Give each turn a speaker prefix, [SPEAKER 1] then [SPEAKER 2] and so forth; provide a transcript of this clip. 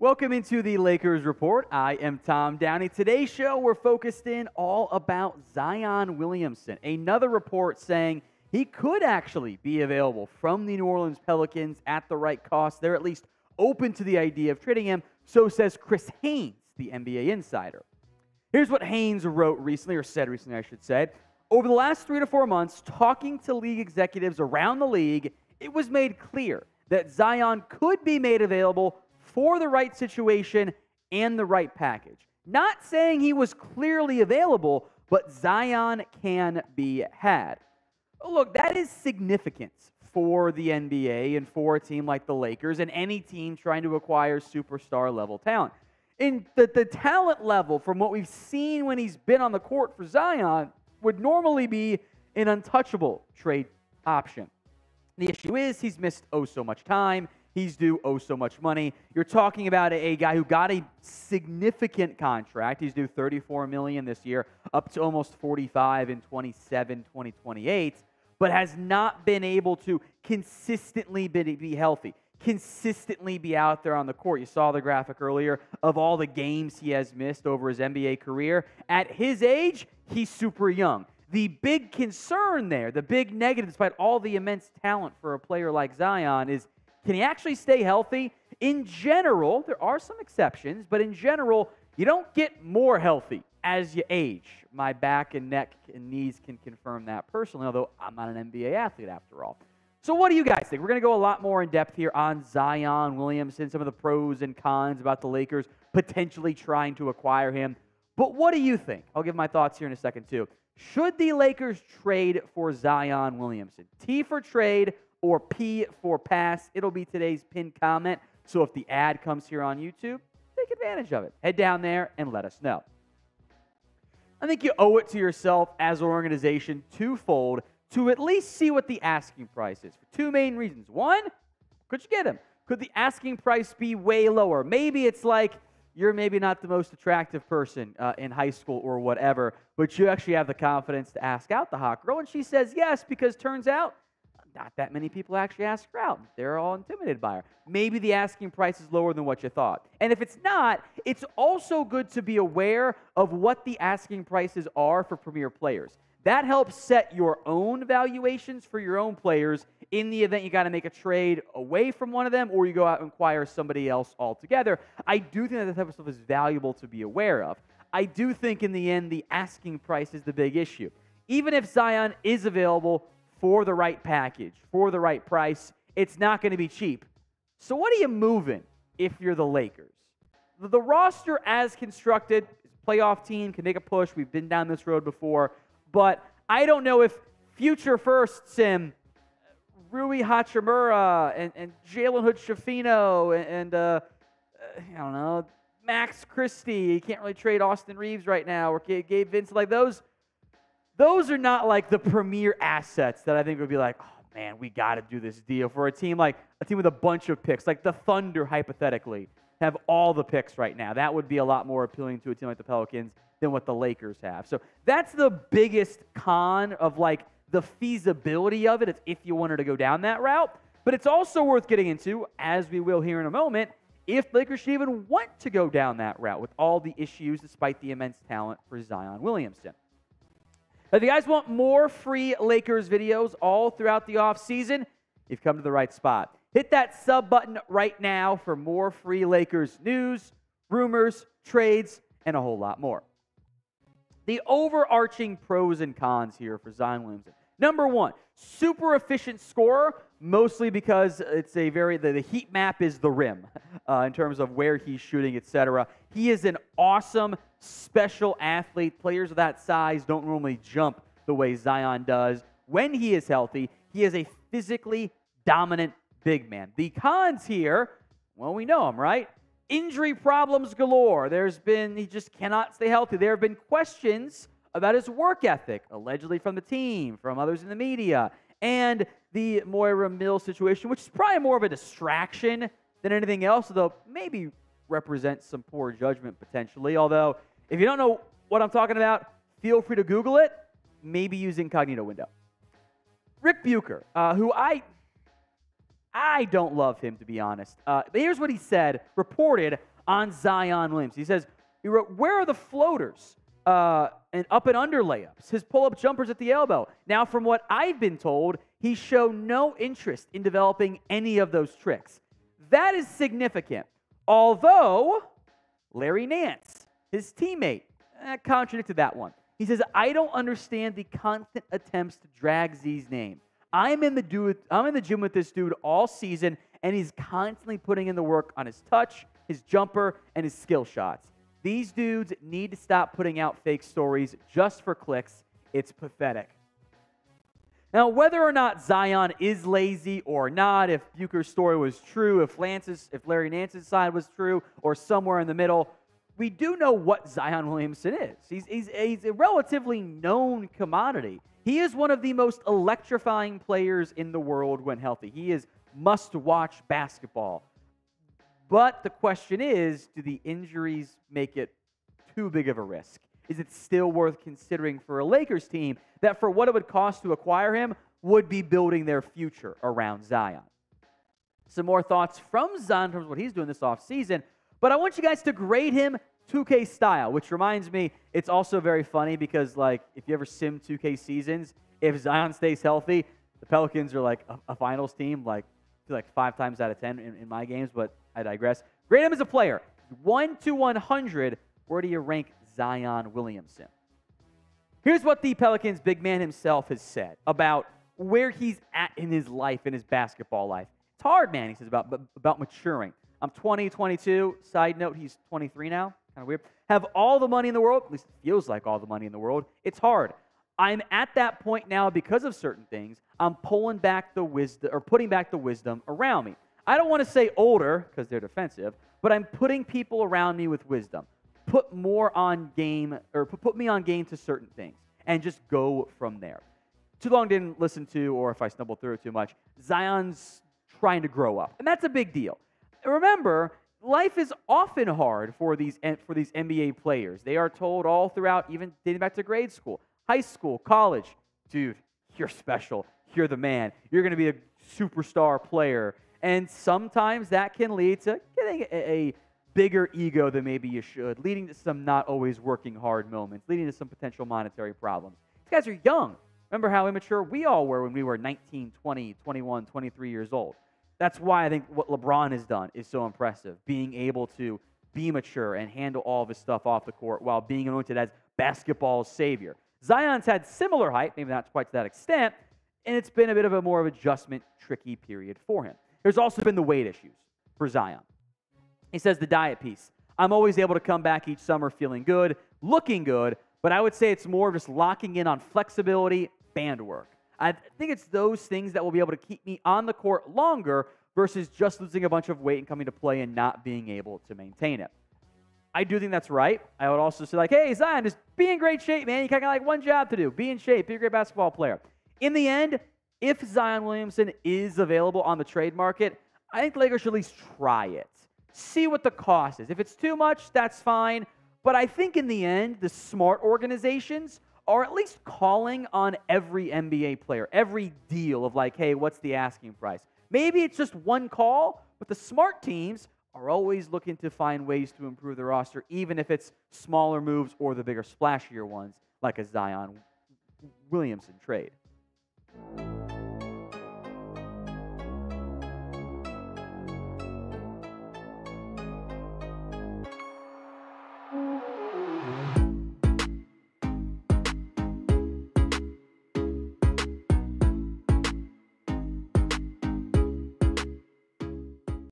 [SPEAKER 1] Welcome into the Lakers Report. I am Tom Downey. Today's show, we're focused in all about Zion Williamson. Another report saying he could actually be available from the New Orleans Pelicans at the right cost. They're at least open to the idea of trading him, so says Chris Haynes, the NBA insider. Here's what Haynes wrote recently, or said recently, I should say. Over the last 3 to 4 months, talking to league executives around the league, it was made clear that Zion could be made available for the right situation and the right package. Not saying he was clearly available, but Zion can be had. Look, that is significant for the NBA and for a team like the Lakers and any team trying to acquire superstar-level talent. In the talent level, from what we've seen when he's been on the court for Zion, would normally be an untouchable trade option. The issue is he's missed so much time. He's due so much money. You're talking about a guy who got a significant contract. He's due $34 million this year, up to almost $45 in 27, 2028, but has not been able to consistently be healthy, consistently be out there on the court. You saw the graphic earlier of all the games he has missed over his NBA career. At his age, he's super young. The big concern there, the big negative, despite all the immense talent for a player like Zion, is can he actually stay healthy? In general, there are some exceptions, but in general, you don't get more healthy as you age. My back and neck and knees can confirm that personally, although I'm not an NBA athlete after all. So what do you guys think? We're going to go a lot more in depth here on Zion Williamson, some of the pros and cons about the Lakers potentially trying to acquire him. But what do you think? I'll give my thoughts here in a second too. Should the Lakers trade for Zion Williamson? T for trade or P for pass? It'll be today's pinned comment. So if the ad comes here on YouTube, take advantage of it. Head down there and let us know. I think you owe it to yourself as an organization twofold to at least see what the asking price is for two main reasons. One, could you get him? Could the asking price be way lower? Maybe it's like you're maybe not the most attractive person in high school or whatever, but you actually have the confidence to ask out the hot girl, and she says yes because turns out not that many people actually ask her out. They're all intimidated by her. Maybe the asking price is lower than what you thought. And if it's not, it's also good to be aware of what the asking prices are for premier players. That helps set your own valuations for your own players in the event you got to make a trade away from one of them or you go out and acquire somebody else altogether. I do think that type of stuff is valuable to be aware of. I do think in the end the asking price is the big issue. Even if Zion is available for the right package, for the right price, it's not going to be cheap. So what are you moving if you're the Lakers? The roster as constructed, playoff team, can make a push. We've been down this road before. But I don't know if future firsts him, Rui Hachimura and Jalen Hood-Schifino and I don't know, Max Christie. You can't really trade Austin Reeves right now or Gabe Vincent. Like those are not like the premier assets that I think would be like, oh man, we got to do this deal for a team with a bunch of picks, like the Thunder hypothetically have all the picks right now. That would be a lot more appealing to a team like the Pelicans than what the Lakers have. So that's the biggest con of like the feasibility of it if you wanted to go down that route. But it's also worth getting into, as we will here in a moment, if the Lakers should even want to go down that route with all the issues despite the immense talent for Zion Williamson. If you guys want more free Lakers videos all throughout the offseason, you've come to the right spot. Hit that sub button right now for more free Lakers news, rumors, trades, and a whole lot more. The overarching pros and cons here for Zion Williamson. Number one, super efficient scorer, mostly because it's the heat map is the rim in terms of where he's shooting, etc. He is an awesome special athlete. Players of that size don't normally jump the way Zion does. When he is healthy, he is a physically dominant big man. The cons here, well, we know them, right? Injury problems galore. He just cannot stay healthy. There have been questions about his work ethic, allegedly from the team, from others in the media, and the Moira Mills situation, which is probably more of a distraction than anything else, though maybe represents some poor judgment potentially. Although, if you don't know what I'm talking about, feel free to Google it. Maybe use incognito window. Rick Bucher, who I don't love him, to be honest. But here's what he said, reported on Zion Williamson. He says, he wrote, where are the floaters and up and under layups, his pull-up jumpers at the elbow? Now, from what I've been told, he showed no interest in developing any of those tricks. That is significant. Although, Larry Nance, his teammate, contradicted that one. He says, I don't understand the constant attempts to drag Z's name. I'm in the gym with this dude all season, and he's constantly putting in the work on his touch, his jumper, and his skill shots. These dudes need to stop putting out fake stories just for clicks. It's pathetic. Now, whether or not Zion is lazy or not, if Bucher's story was true, if Larry Nance's side was true, or somewhere in the middle, we do know what Zion Williamson is. He's a relatively known commodity. He is one of the most electrifying players in the world when healthy. He is must-watch basketball. But the question is, do the injuries make it too big of a risk? Is it still worth considering for a Lakers team that for what it would cost to acquire him would be building their future around Zion? Some more thoughts from Zion in terms of what he's doing this offseason, but I want you guys to grade him 2K style, which reminds me, it's also very funny because, like, if you ever sim 2K seasons, if Zion stays healthy, the Pelicans are like a finals team, like 5 times out of 10 in my games, but I digress. Grade him as a player. 1 to 100, where do you rank Zion Williamson? Here's what the Pelicans big man himself has said about where he's at in his life, in his basketball life. It's hard, man, he says, about maturing. I'm 20, 22. Side note, he's 23 now. Kind of weird. Have all the money in the world. At least it feels like all the money in the world. It's hard. I'm at that point now because of certain things. I'm pulling back the wisdom, or putting back the wisdom around me. I don't want to say older because they're defensive, but I'm putting people around me with wisdom. Put more on game, or put me on game to certain things, and just go from there. Too long didn't listen to, or if I stumbled through it too much, Zion's trying to grow up, and that's a big deal. Remember, life is often hard for these NBA players. They are told all throughout, even dating back to grade school, high school, college, dude, you're special. You're the man. You're going to be a superstar player. And sometimes that can lead to getting a bigger ego than maybe you should, leading to some not always working hard moments, leading to some potential monetary problems. These guys are young. Remember how immature we all were when we were 19, 20, 21, 23 years old. That's why I think what LeBron has done is so impressive, being able to be mature and handle all of his stuff off the court while being anointed as basketball's savior. Zion's had similar height, maybe not quite to that extent, and it's been a bit of a more of adjustment, tricky period for him. There's also been the weight issues for Zion. He says the diet piece. I'm always able to come back each summer feeling good, looking good, but I would say it's more just locking in on flexibility, band work. I think it's those things that will be able to keep me on the court longer versus just losing a bunch of weight and coming to play and not being able to maintain it. I do think that's right. I would also say, like, hey, Zion, just be in great shape, man. You kind of got like one job to do. Be in shape. Be a great basketball player. In the end, if Zion Williamson is available on the trade market, I think the Lakers should at least try it. See what the cost is. If it's too much, that's fine. But I think in the end, the smart organizations are at least calling on every NBA player, every deal of like, hey, what's the asking price? Maybe it's just one call, but the smart teams are always looking to find ways to improve the roster, even if it's smaller moves or the bigger, splashier ones, like a Zion Williamson trade.